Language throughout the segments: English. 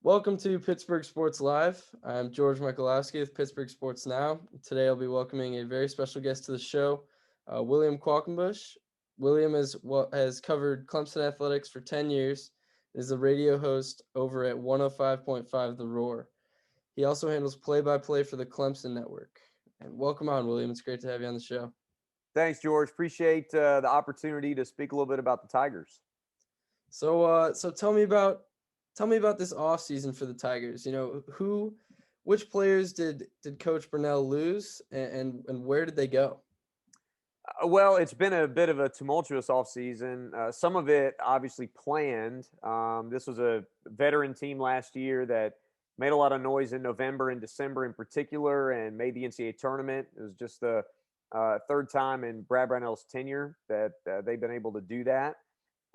Welcome to Pittsburgh Sports Live. I'm George Michalowski with Pittsburgh Sports Now. Today I'll be welcoming a very special guest to the show, William Qualkinbush. William has covered Clemson athletics for 10 years and is a radio host over at 105.5 The Roar. He also handles play-by-play for the Clemson Network. And welcome on, William. It's great to have you on the show. Thanks, George. Appreciate the opportunity to speak a little bit about the Tigers. So tell me about this offseason for the Tigers. Which players did Coach Burnell lose, and where did they go? Well, it's been a bit of a tumultuous offseason. Some of it obviously planned. This was a veteran team last year that made a lot of noise in November and December in particular and made the NCAA tournament. It was just the third time in Brad Brownell's tenure that they've been able to do that.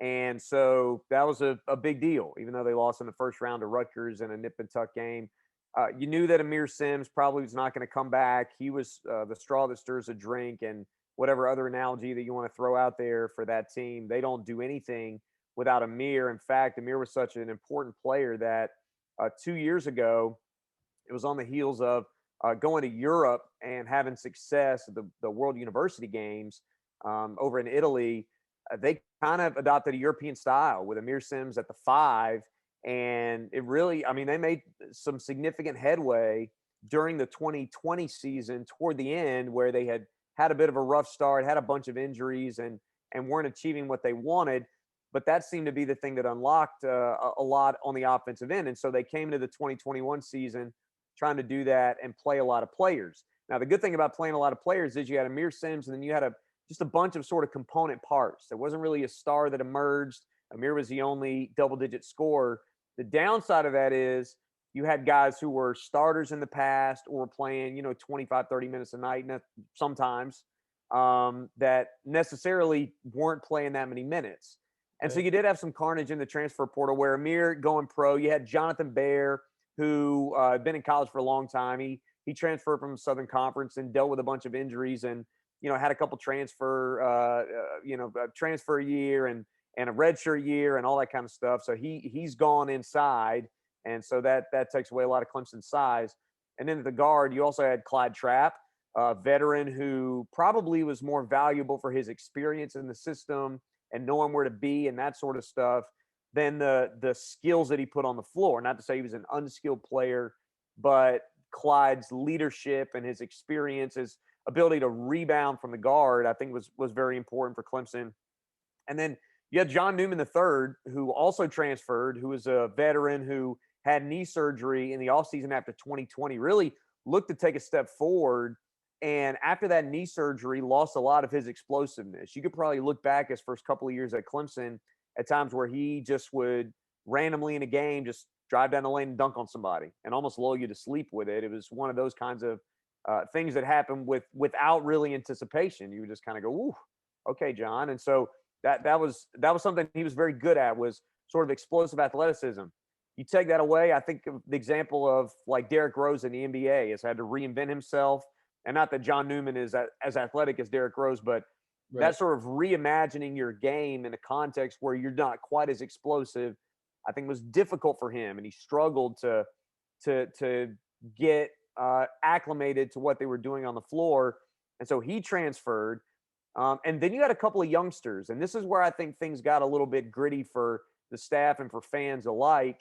And so that was a big deal, even though they lost in the first round to Rutgers in a nip and tuck game. You knew that Amir Sims probably was not going to come back. He was the straw that stirs a drink, and whatever other analogy that you want to throw out there for that team, they don't do anything without Amir. In fact, Amir was such an important player that 2 years ago, it was on the heels of going to Europe and having success at the World University Games over in Italy. They kind of adopted a European style with Amir Sims at the 5. And it really, they made some significant headway during the 2020 season toward the end, where they had a bit of a rough start, had a bunch of injuries, and weren't achieving what they wanted. But that seemed to be the thing that unlocked a lot on the offensive end. And so they came into the 2021 season trying to do that and play a lot of players. Now, the good thing about playing a lot of players is you had Amir Sims, and then you had just a bunch of sort of component parts. There wasn't really a star that emerged. Amir was the only double-digit scorer. The downside of that is you had guys who were starters in the past or playing, 25, 30 minutes a night sometimes that necessarily weren't playing that many minutes. And so you did have some carnage in the transfer portal where Amir going pro. You had Jonathan Baer, who had been in college for a long time. He transferred from Southern Conference and dealt with a bunch of injuries and, had a couple transfer year and a redshirt year and all that kind of stuff. So he's gone inside. And so that takes away a lot of Clemson's size. And then at the guard, you also had Clyde Trapp, a veteran who probably was more valuable for his experience in the system and knowing where to be and that sort of stuff than the skills that he put on the floor. Not to say he was an unskilled player, but Clyde's leadership and his experience, his ability to rebound from the guard, I think was very important for Clemson. And then you had John Newman III, who also transferred, who was a veteran who had knee surgery in the offseason after 2020, really looked to take a step forward. And after that knee surgery, lost a lot of his explosiveness. You could probably look back his first couple of years at Clemson at times where he just would randomly in a game just drive down the lane and dunk on somebody and almost lull you to sleep with it. It was one of those kinds of things that happened without really anticipation. You would just kind of go, "Ooh, okay, John." And so that was something he was very good at, was sort of explosive athleticism. You take that away, I think of the example of like Derrick Rose in the NBA has had to reinvent himself. And not that John Newman is as athletic as Derrick Rose, but that sort of reimagining your game in a context where you're not quite as explosive, I think was difficult for him. And he struggled to get acclimated to what they were doing on the floor. And so he transferred. And then you had a couple of youngsters. And this is where I think things got a little bit gritty for the staff and for fans alike.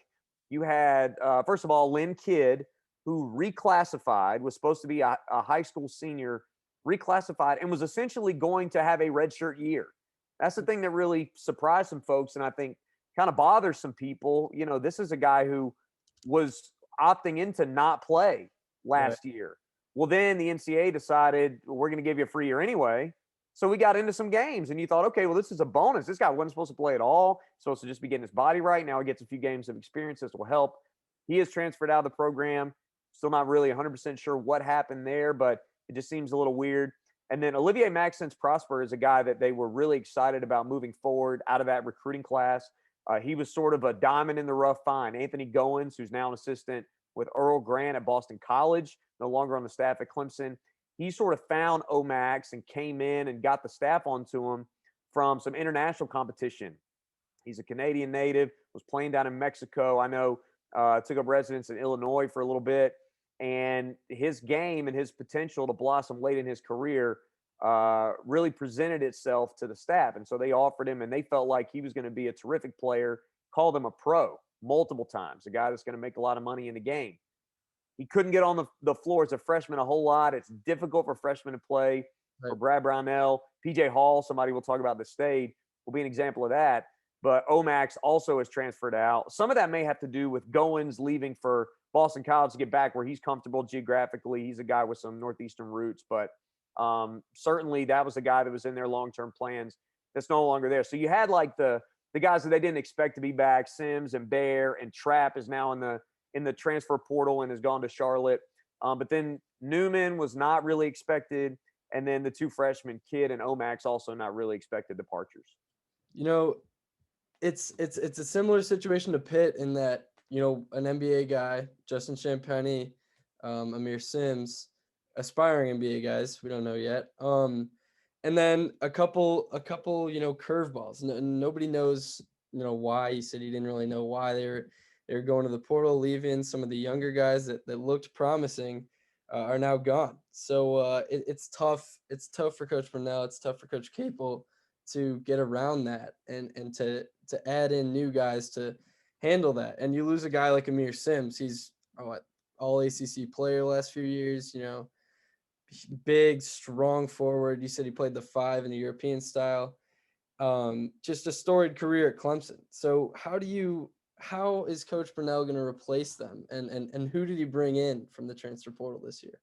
You had, first of all, Lynn Kidd, who reclassified, was supposed to be a high school senior, reclassified, and was essentially going to have a redshirt year. That's the thing that really surprised some folks, and I think kind of bothers some people. This is a guy who was opting in to not play last year. Well, then the NCAA decided, we're going to give you a free year anyway. So we got into some games, and you thought, okay, well, this is a bonus. This guy wasn't supposed to play at all. He's supposed to just be getting his body right. Now he gets a few games of experience. This will help. He is transferred out of the program. Still not really 100% sure what happened there, but it just seems a little weird. And then Olivier Maxence Prosper is a guy that they were really excited about moving forward out of that recruiting class. He was sort of a diamond in the rough find. Anthony Goins, who's now an assistant with Earl Grant at Boston College, no longer on the staff at Clemson. He sort of found Omax and came in and got the staff onto him from some international competition. He's a Canadian native, was playing down in Mexico. I know took up residence in Illinois for a little bit, and his game and his potential to blossom late in his career really presented itself to the staff. And so they offered him, and they felt like he was going to be a terrific player, called him a pro multiple times, a guy that's going to make a lot of money in the game. He couldn't get on the floor as a freshman a whole lot. It's difficult for freshmen to play. Right. For Brad Brownell, PJ Hall, somebody we'll talk about this state, will be an example of that. But Omax also has transferred out. Some of that may have to do with Goins leaving for Boston College to get back where he's comfortable geographically. He's a guy with some Northeastern roots, but certainly that was a guy that was in their long-term plans that's no longer there. So you had like the guys that they didn't expect to be back, Sims and Bear, and Trapp is now in the transfer portal and has gone to Charlotte. But then Newman was not really expected. And then the two freshmen, Kidd and Omax, also not really expected departures. You know, it's a similar situation to Pitt in that, you know, an NBA guy, Justin Champagny, Amir Sims, aspiring NBA guys, we don't know yet. And then a couple, you know, curveballs. Nobody knows, you know, why. He said he didn't really know why they were going to the portal, leaving. Some of the younger guys that looked promising are now gone. So it's tough. It's tough for Coach Brunell. It's tough for Coach Capel to get around that and to add in new guys to handle that. And you lose a guy like Amir Sims. He's all ACC player last few years, you know, big, strong forward. You said he played the 5 in the European style. Just a storied career at Clemson. So how is Coach Brunell going to replace them? And who did he bring in from the transfer portal this year?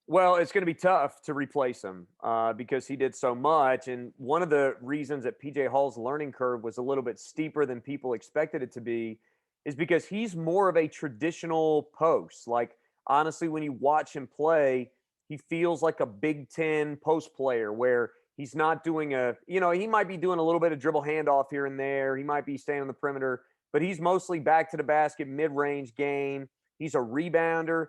Well, it's going to be tough to replace him because he did so much. And one of the reasons that PJ Hall's learning curve was a little bit steeper than people expected it to be is because he's more of a traditional post. Like, honestly, when you watch him play, he feels like a Big Ten post player where he's not doing he might be doing a little bit of dribble handoff here and there. He might be staying on the perimeter, but he's mostly back to the basket, mid-range game. He's a rebounder.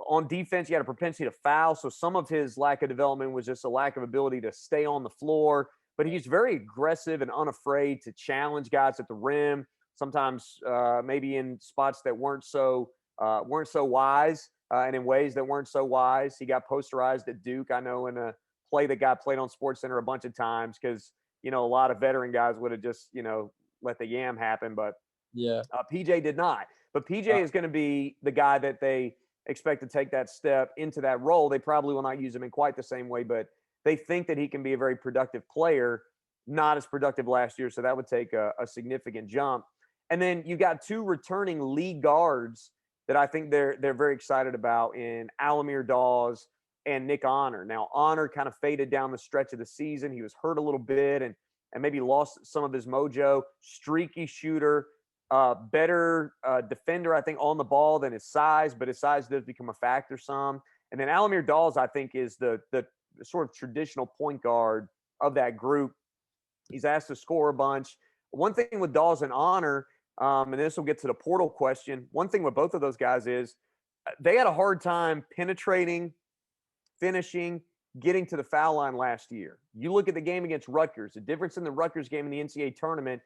On defense, he had a propensity to foul, so some of his lack of development was just a lack of ability to stay on the floor. But he's very aggressive and unafraid to challenge guys at the rim. Sometimes maybe in spots that weren't so wise, and in ways that weren't so wise. He got posterized at Duke, I know, in a play that got played on SportsCenter a bunch of times because a lot of veteran guys would have just let the yam happen, but yeah, PJ did not. But PJ is going to be the guy that they expect to take that step into that role. They probably will not use him in quite the same way, but they think that he can be a very productive player, not as productive last year. So that would take a significant jump. And then you got two returning league guards that I think they're very excited about in Alamir Dawes and Nick Honor. Now, Honor kind of faded down the stretch of the season. He was hurt a little bit and maybe lost some of his mojo. Streaky shooter, better defender, I think, on the ball than his size, but his size does become a factor some. And then Alamir Dawes, I think, is the sort of traditional point guard of that group. He's asked to score a bunch. One thing with Dawes and Honor, and this will get to the portal question, one thing with both of those guys is they had a hard time penetrating, finishing, getting to the foul line last year. You look at the game against Rutgers, the difference in the Rutgers game in the NCAA tournament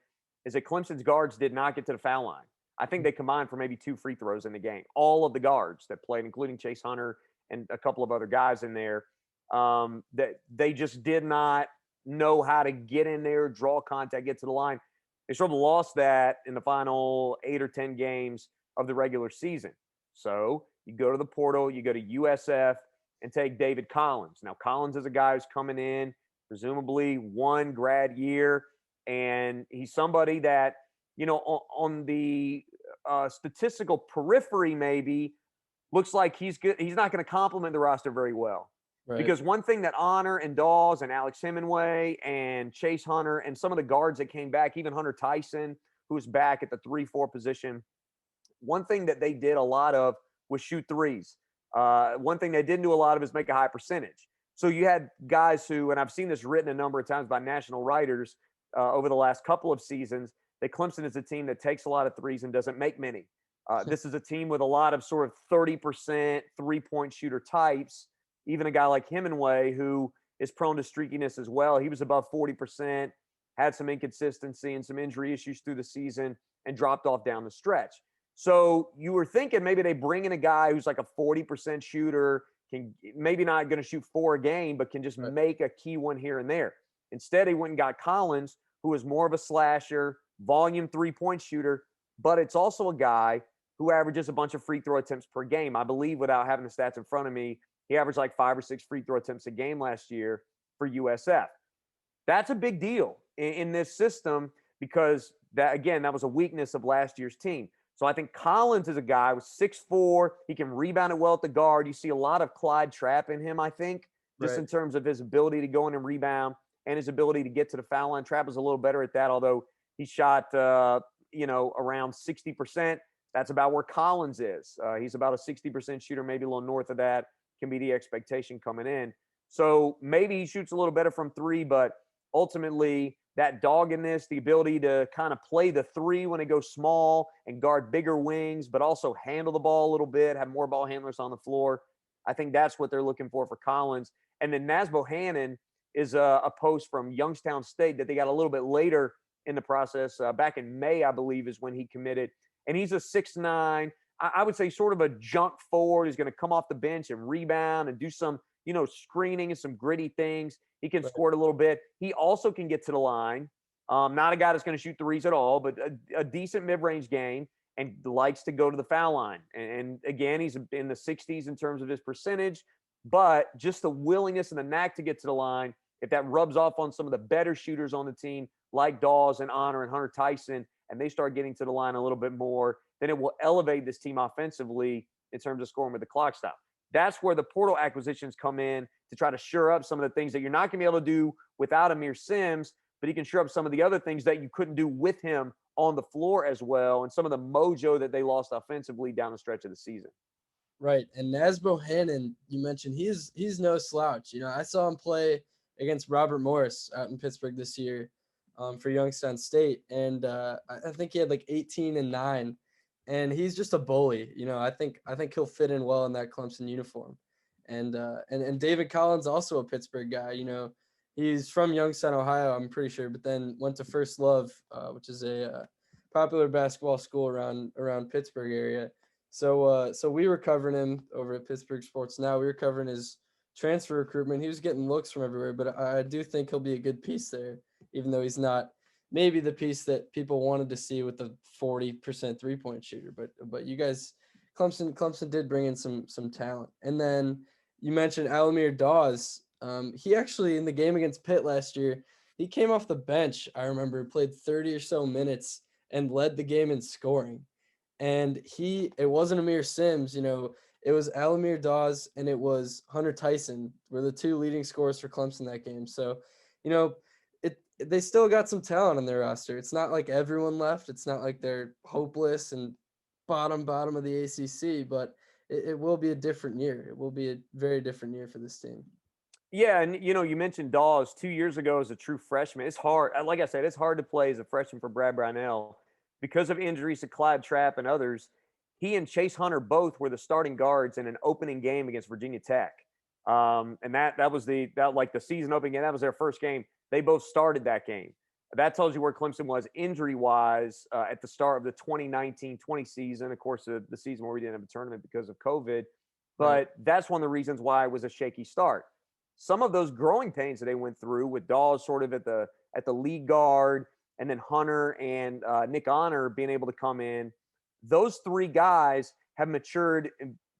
is that Clemson's guards did not get to the foul line. I think they combined for maybe 2 free throws in the game. All of the guards that played, including Chase Hunter and a couple of other guys in there, that they just did not know how to get in there, draw contact, get to the line. They sort of lost that in the final 8 or 10 games of the regular season. So you go to the portal, you go to USF and take David Collins. Now, Collins is a guy who's coming in, presumably one grad year, and he's somebody that, on the statistical periphery maybe looks like he's good. He's not going to complement the roster very well. Right. Because one thing that Honor and Dawes and Alex Hemingway and Chase Hunter and some of the guards that came back, even Hunter Tyson, who's back at the 3-4 position, one thing that they did a lot of was shoot threes. One thing they didn't do a lot of is make a high percentage. So you had guys who, and I've seen this written a number of times by national writers over the last couple of seasons, that Clemson is a team that takes a lot of threes and doesn't make many. This is a team with a lot of sort of 30% three-point shooter types. Even a guy like Hemingway, who is prone to streakiness as well. He was above 40%, had some inconsistency and some injury issues through the season, and dropped off down the stretch. So you were thinking maybe they bring in a guy who's like a 40% shooter, can maybe not going to shoot 4 a game, but can just Right. make a key one here and there. Instead, he went and got Collins, who is more of a slasher, volume 3-point shooter, but it's also a guy who averages a bunch of free throw attempts per game. I believe, without having the stats in front of me, he averaged like 5 or 6 free throw attempts a game last year for USF. That's a big deal in this system because that, again, that was a weakness of last year's team. So I think Collins is a guy with 6'4". He can rebound it well at the guard. You see a lot of Clyde Trapp in him, I think, just Right. in terms of his ability to go in and rebound and his ability to get to the foul line. Trapp is a little better at that, although he shot, around 60%. That's about where Collins is. He's about a 60% shooter, maybe a little north of that, can be the expectation coming in. So maybe he shoots a little better from 3, but ultimately that doggedness, the ability to kind of play the 3 when it goes small and guard bigger wings, but also handle the ball a little bit, have more ball handlers on the floor. I think that's what they're looking for Collins. And then Naz Bohannon is a post from Youngstown State that they got a little bit later in the process. Back in May, I believe, is when he committed. And he's a 6'9". I would say sort of a junk forward. He's going to come off the bench and rebound and do some, screening and some gritty things. He can Right. score it a little bit. He also can get to the line. Not a guy that's going to shoot threes at all, but a decent mid-range game and likes to go to the foul line. And again, he's in the 60s in terms of his percentage, but just the willingness and the knack to get to the line, if that rubs off on some of the better shooters on the team, like Dawes and Honor and Hunter Tyson, and they start getting to the line a little bit more, then it will elevate this team offensively in terms of scoring with the clock stop. That's where the portal acquisitions come in to try to shore up some of the things that you're not going to be able to do without Amir Sims, but he can shore up some of the other things that you couldn't do with him on the floor as well, and some of the mojo that they lost offensively down the stretch of the season. Right. And Naz Bohannon, you mentioned he's no slouch. I saw him play against Robert Morris out in Pittsburgh this year for Youngstown State. And I think he had like 18 and 9. And he's just a bully. I think he'll fit in well in that Clemson uniform. And David Collins, also a Pittsburgh guy. He's from Youngstown, Ohio, I'm pretty sure, but then went to First Love, which is a popular basketball school around Pittsburgh area. So we were covering him over at Pittsburgh Sports Now. We were covering his transfer recruitment. He was getting looks from everywhere, but I do think he'll be a good piece there, even though he's not maybe the piece that people wanted to see with the 40% 3-point shooter. But you guys, Clemson did bring in some talent. And then you mentioned Alamir Dawes. He actually, in the game against Pitt last year, he came off the bench. I remember, played 30 or so minutes and led the game in scoring. And it wasn't Amir Sims, it was Alamir Dawes and it was Hunter Tyson were the 2 leading scorers for Clemson that game. So, they still got some talent on their roster. It's not like everyone left. It's not like they're hopeless and bottom of the ACC, but it will be a different year. It will be a very different year for this team. Yeah, and you mentioned Dawes 2 years ago as a true freshman. It's hard. Like I said, it's hard to play as a freshman for Brad Brownell because of injuries to Clyde Trapp and others. He and Chase Hunter both were the starting guards in an opening game against Virginia Tech, and that was the season opening game. That was their first game. They both started that game. That tells you where Clemson was injury-wise at the start of the 2019-20 season. Of course, the season where we didn't have a tournament because of COVID. But Right. that's one of the reasons why it was a shaky start. Some of those growing pains that they went through with Dawes sort of at the lead guard, and then Hunter and Nick Honor being able to come in, those 3 guys have matured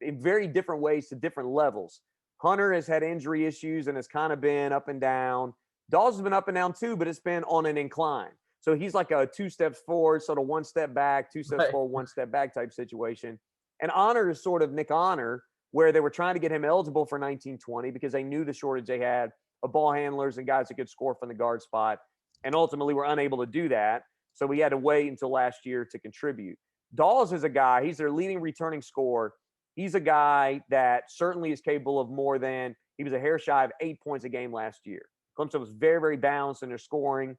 in very different ways to different levels. Hunter has had injury issues and has kind of been up and down. Dawes has been up and down too, but it's been on an incline. So he's like a 2 steps forward, sort of 1 step back, 2 steps Right. forward, 1 step back type situation. And Honor is sort of Nick Honor, where they were trying to get him eligible for 1920 because they knew the shortage they had of ball handlers and guys that could score from the guard spot, and ultimately were unable to do that. So we had to wait until last year to contribute. Dawes is a guy, he's their leading returning scorer. He's a guy that certainly is capable of more than, he was a hair shy of 8 points a game last year. Clemson was very, very balanced in their scoring.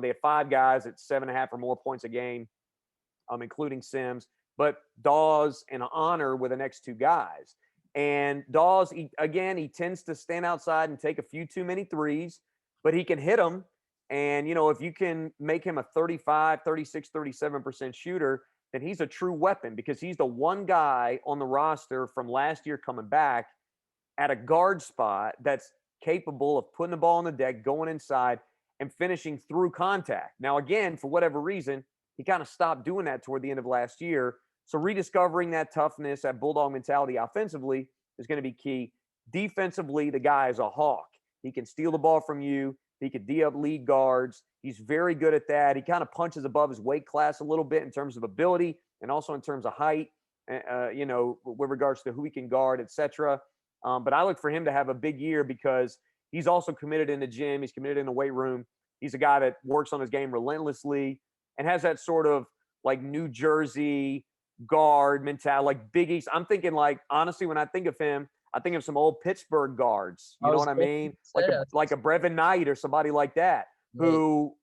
They had 5 guys at 7.5 or more points a game, including Sims. But Dawes and Honor were the next 2 guys. And Dawes, he tends to stand outside and take a few too many threes, but he can hit them. And, if you can make him a 35, 36, 37% shooter, then he's a true weapon because he's the one guy on the roster from last year coming back at a guard spot that's capable of putting the ball on the deck, going inside, and finishing through contact. Now, again, for whatever reason, he kind of stopped doing that toward the end of last year. So rediscovering that toughness, that bulldog mentality offensively is going to be key. Defensively, the guy is a hawk. He can steal the ball from you. He could D up lead guards. He's very good at that. He kind of punches above his weight class a little bit in terms of ability and also in terms of height, with regards to who he can guard, etc. But I look for him to have a big year because he's also committed in the gym. He's committed in the weight room. He's a guy that works on his game relentlessly and has that sort of like New Jersey guard mentality, like Big East. I'm thinking like, honestly, when I think of him, I think of some old Pittsburgh guards. You know what I mean? Like a Brevin Knight or somebody like that, who,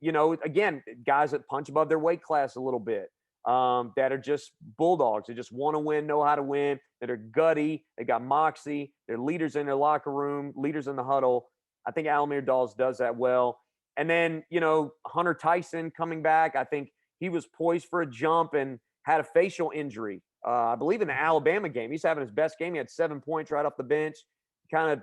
again, guys that punch above their weight class a little bit, that are just bulldogs. They just want to win, know how to win, that are gutty. They got moxie. They're leaders in their locker room, leaders in the huddle. I think Amir Dawes does that well. And then, Hunter Tyson coming back. I think he was poised for a jump and had a facial injury. I believe in the Alabama game. He's having his best game. He had 7 points right off the bench. I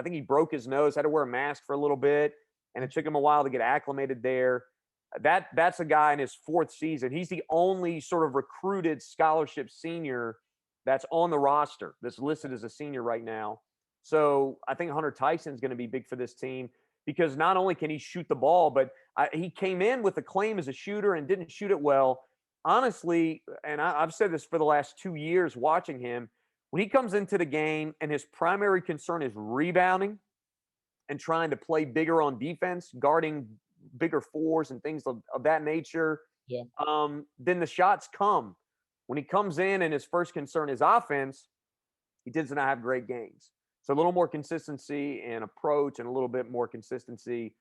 think he broke his nose, had to wear a mask for a little bit, and it took him a while to get acclimated there. That's a guy in his 4th season. He's the only sort of recruited scholarship senior that's on the roster that's listed as a senior right now. So I think Hunter Tyson's going to be big for this team because not only can he shoot the ball, but he came in with a claim as a shooter and didn't shoot it well. Honestly, and I've said this for the last 2 years watching him, when he comes into the game and his primary concern is rebounding and trying to play bigger on defense, guarding bigger fours and things of that nature, then the shots come. When he comes in and his first concern is offense, he tends to not have great games. So a little more consistency in approach and a little bit more consistency,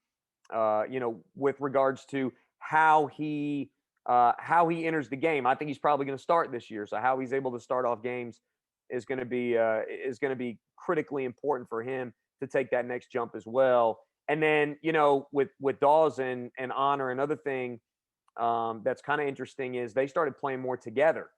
with regards to how he enters the game. I think he's probably going to start this year. So how he's able to start off games is going to be critically important for him to take that next jump as well. And then, with Dawes and Honor, another thing that's kind of interesting is they started playing more together.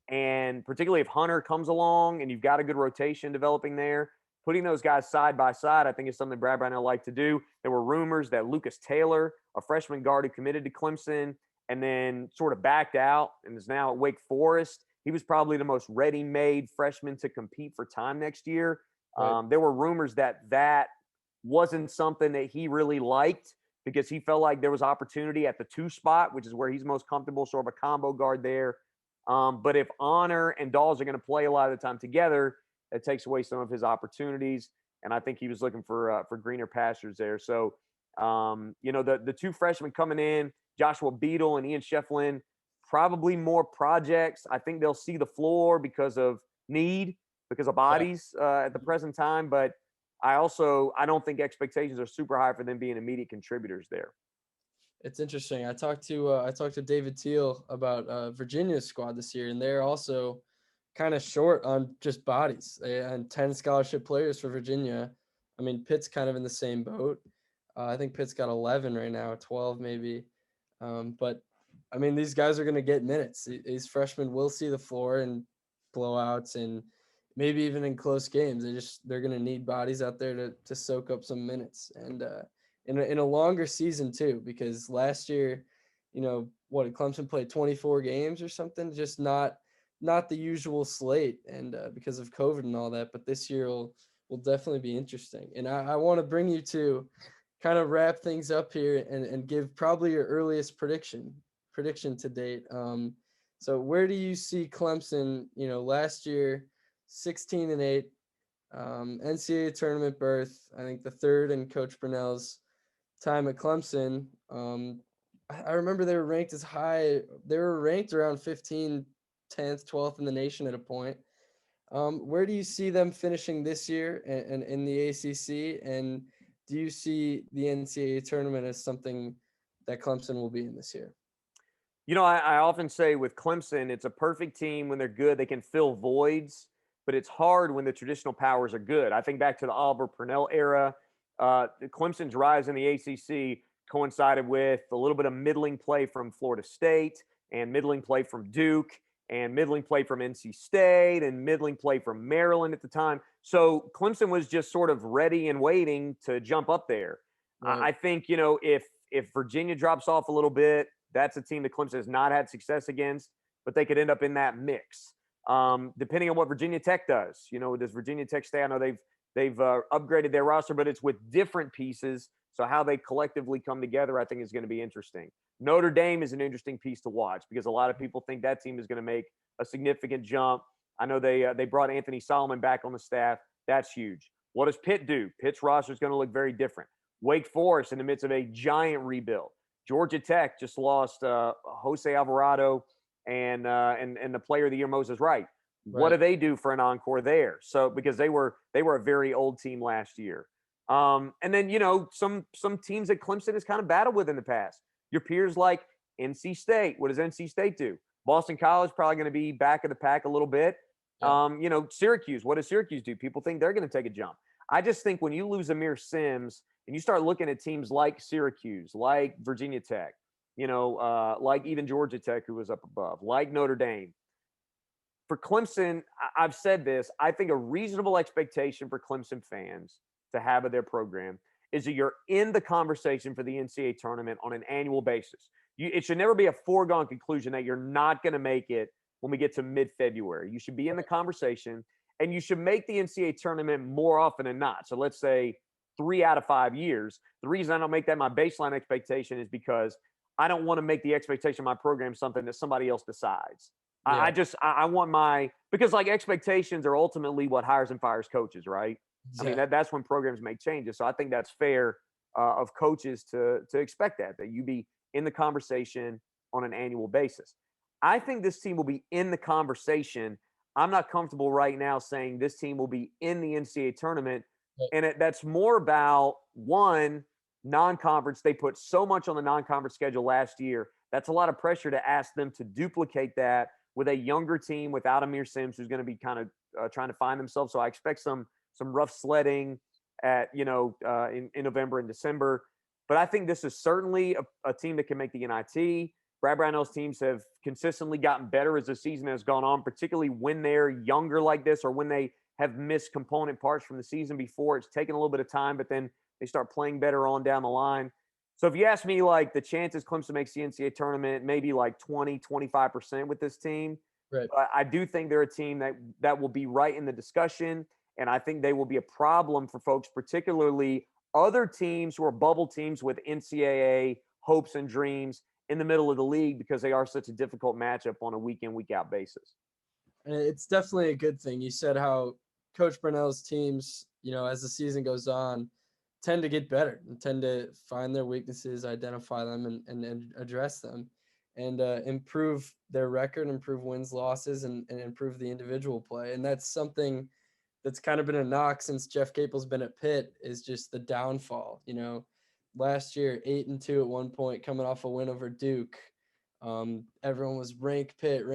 And particularly if Hunter comes along and you've got a good rotation developing there, putting those guys side by side, I think is something Brad Brown like to do. There were rumors that Lucas Taylor, a freshman guard who committed to Clemson and then sort of backed out and is now at Wake Forest, he was probably the most ready-made freshman to compete for time next year. Right. There were rumors that wasn't something that he really liked because he felt like there was opportunity at the 2 spot, which is where he's most comfortable, sort of a combo guard there. But if Honor and Dawes are going to play a lot of the time together, it takes away some of his opportunities. And I think he was looking for greener pastures there. So, the 2 freshmen coming in, Joshua Beadle and Ian Shefflin, probably more projects. I think they'll see the floor because of need, because of bodies at the present time. But I don't think expectations are super high for them being immediate contributors there. It's interesting. I talked to David Teal about Virginia's squad this year, and they're also kind of short on just bodies. And 10 scholarship players for Virginia. I mean, Pitt's kind of in the same boat. I think Pitt's got 11 right now, 12 maybe. But I mean, these guys are going to get minutes. These freshmen will see the floor in blowouts and maybe even in close games. They're going to need bodies out there to soak up some minutes. And in a longer season too, because last year, Clemson played 24 games or something, just not the usual slate, and because of COVID and all that. But this year will definitely be interesting. And I want to bring you to kind of wrap things up here and give probably your earliest prediction to date. So where do you see Clemson? Last year, 16-8, NCAA tournament berth. I think the 3rd in Coach Brunell's time at Clemson. I remember they were ranked as high. They were ranked around 15, 10th, 12th in the nation at a point. Where do you see them finishing this year and in the ACC? And do you see the NCAA tournament as something that Clemson will be in this year? I often say with Clemson, it's a perfect team when they're good. They can fill voids, but it's hard when the traditional powers are good. I think back to the Oliver Purnell era. Clemson's rise in the ACC coincided with a little bit of middling play from Florida State and middling play from Duke, and middling play from NC State, and middling play from Maryland at the time. So Clemson was just sort of ready and waiting to jump up there. Right. I think, if Virginia drops off a little bit, that's a team that Clemson has not had success against, but they could end up in that mix. Depending on what Virginia Tech does, does Virginia Tech stay? I know they've upgraded their roster, but it's with different pieces. So how they collectively come together, I think, is going to be interesting. Notre Dame is an interesting piece to watch because a lot of people think that team is going to make a significant jump. I know they brought Anthony Solomon back on the staff. That's huge. What does Pitt do? Pitt's roster is going to look very different. Wake Forest in the midst of a giant rebuild. Georgia Tech just lost Jose Alvarado and the player of the year, Moses Wright. What do they do for an encore there? So because they were a very old team last year. And then, some teams that Clemson has kind of battled with in the past. Your peers like NC State. What does NC State do? Boston College probably going to be back of the pack a little bit. Yeah. Syracuse. What does Syracuse do? People think they're going to take a jump. I just think when you lose Amir Sims and you start looking at teams like Syracuse, like Virginia Tech, like even Georgia Tech, who was up above, like Notre Dame. For Clemson, I've said this, I think a reasonable expectation for Clemson fans to have of their program is that you're in the conversation for the NCAA tournament on an annual basis. It should never be a foregone conclusion that you're not going to make it when we get to mid-February. You should be in the conversation, and you should make the NCAA tournament more often than not. So let's say 3 out of 5 years. The reason I don't make that my baseline expectation is because I don't want to make the expectation of my program something that somebody else decides. Yeah. I want because like expectations are ultimately what hires and fires coaches, right? Yeah. I mean, that's when programs make changes. So I think that's fair of coaches to expect that you be in the conversation on an annual basis. I think this team will be in the conversation. I'm not comfortable right now saying this team will be in the NCAA tournament. And that's more about, one, non-conference. They put so much on the non-conference schedule last year. That's a lot of pressure to ask them to duplicate that with a younger team without Amir Sims, who's going to be kind of trying to find themselves. So I expect some rough sledding at, in November and December. But I think this is certainly a team that can make the NIT. Brad Brownell's teams have consistently gotten better as the season has gone on, particularly when they're younger like this or when they have missed component parts from the season before. It's taken a little bit of time, but then they start playing better on down the line. So if you ask me, like, the chances Clemson makes the NCAA tournament, maybe like 20-25% with this team. Right. But I do think they're a team that will be right in the discussion, and I think they will be a problem for folks, particularly other teams who are bubble teams with NCAA hopes and dreams in the middle of the league because they are such a difficult matchup on a week-in, week-out basis. And it's definitely a good thing. You said how Coach Brunell's teams, as the season goes on, tend to get better and tend to find their weaknesses, identify them, and address them, and improve their record, improve wins, losses, and improve the individual play. And that's something that's kind of been a knock since Jeff Capel's been at Pitt, is just the downfall. Last year, 8-2 at one point, coming off a win over Duke. Everyone was rank Pitt,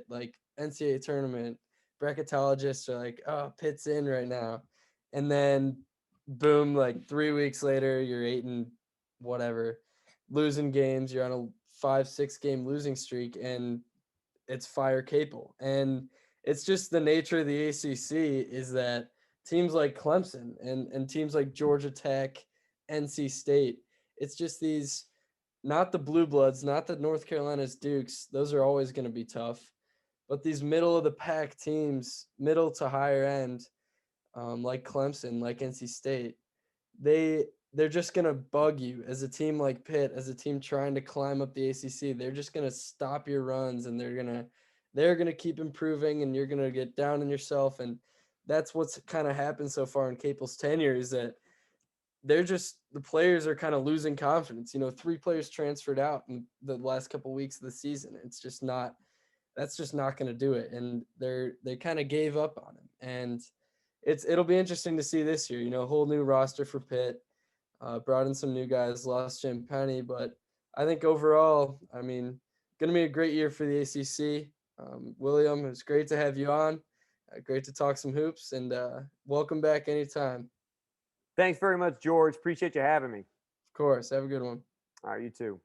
like NCAA tournament. Bracketologists are like, oh, Pitt's in right now. And then boom, like 3 weeks later, you're 8 and whatever, losing games. You're on a 5-6 game losing streak, and it's fire Capel. And it's just the nature of the ACC is that teams like Clemson and teams like Georgia Tech, NC State, it's just these, not the blue bloods, not the North Carolina's, Dukes. Those are always going to be tough. But these middle of the pack teams, middle to higher end, like Clemson, like NC State, they're just going to bug you as a team like Pitt, as a team trying to climb up the ACC. They're just going to stop your runs, and they're going to keep improving, and you're going to get down on yourself. And that's what's kind of happened so far in Capel's tenure, is that the players are kind of losing confidence. 3 players transferred out in the last couple of weeks of the season. That's just not going to do it. And they kind of gave up on him. And it'll be interesting to see this year, a whole new roster for Pitt, brought in some new guys, lost Jim Penny, but I think overall, going to be a great year for the ACC. William, it's great to have you on. Great to talk some hoops, and welcome back anytime. Thanks very much, George. Appreciate you having me. Of course. Have a good one. All right, you too.